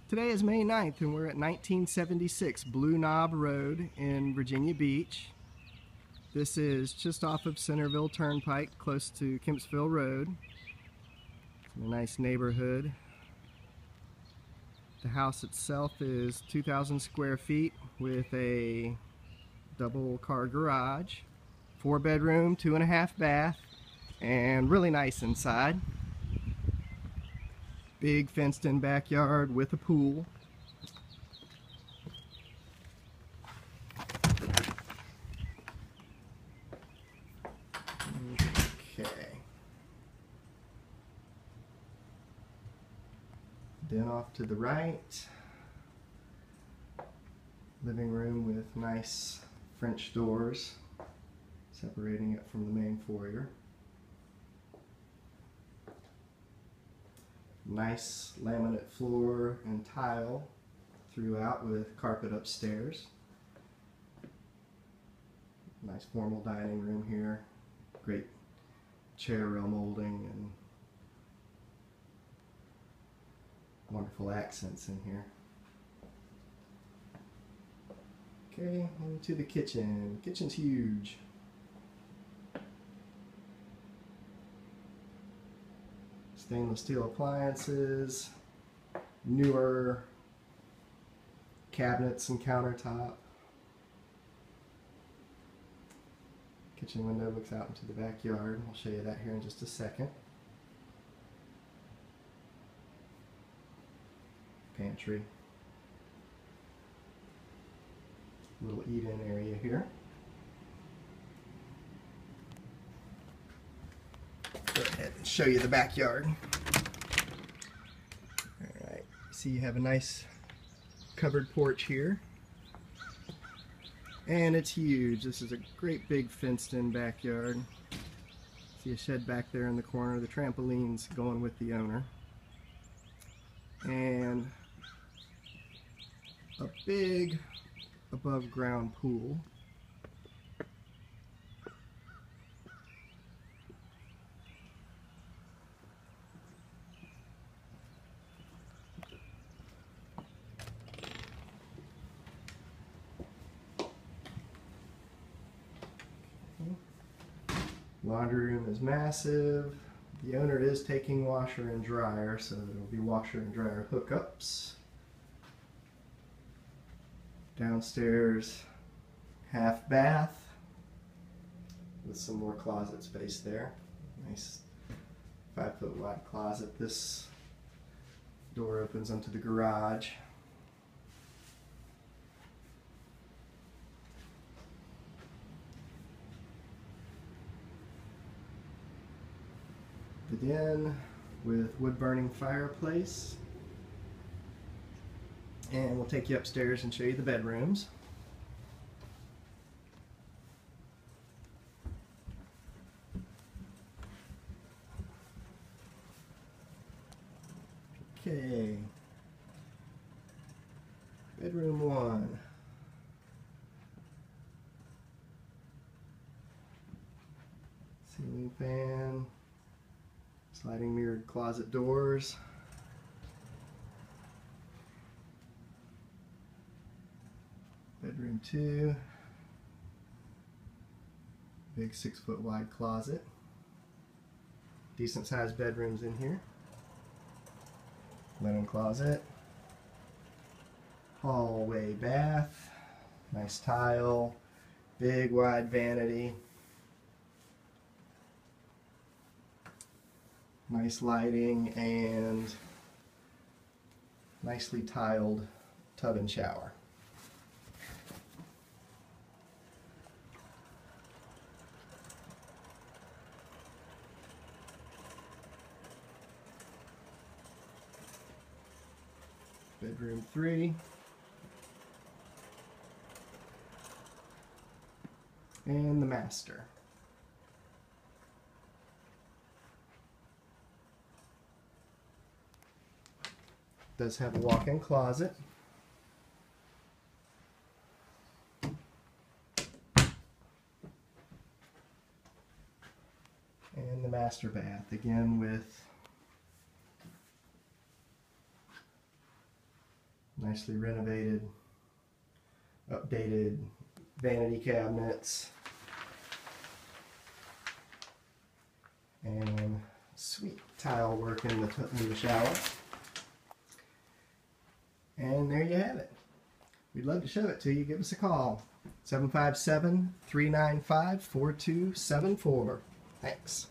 Today is May 9th and we're at 1976 Blue Knob Road in Virginia Beach. This is just off of Centerville Turnpike, close to Kempsville Road. It's in a nice neighborhood. The house itself is 2,000 square feet with a double car garage, 4-bedroom, 2.5 bath, and really nice inside. Big fenced-in backyard with a pool. Okay. Then off to the right, living room with nice French doors separating it from the main foyer. Nice laminate floor and tile throughout with carpet upstairs. Nice formal dining room here. Great chair rail molding and wonderful accents in here. Okay, into the kitchen. Kitchen's huge. Stainless steel appliances, newer cabinets and countertop. Kitchen window looks out into the backyard. I'll show you that here in just a second. Pantry. Little eat-in area here. Go ahead and show you the backyard. Alright, see you have a nice covered porch here. And it's huge. This is a great big fenced-in backyard. See a shed back there in the corner. The trampoline's going with the owner. And a big above ground pool. Laundry room is massive. The owner is taking washer and dryer, so there will be washer and dryer hookups. Downstairs, half bath with some more closet space there. Nice 5-foot wide closet. This door opens onto the garage. The den with wood-burning fireplace. And we'll take you upstairs and show you the bedrooms. Okay. Bedroom 1. Ceiling fan. Sliding mirrored closet doors. Bedroom 2. Big 6-foot wide closet. Decent sized bedrooms in here. Linen closet. Hallway bath. Nice tile. Big wide vanity. Nice lighting and nicely tiled tub and shower. Bedroom 3. And the master. Does have a walk-in closet. And the master bath, again with Nicely renovated, updated vanity cabinets, and sweet tile work in the shower. And there you have it. We'd love to show it to you. Give us a call. 757-395-4274. Thanks.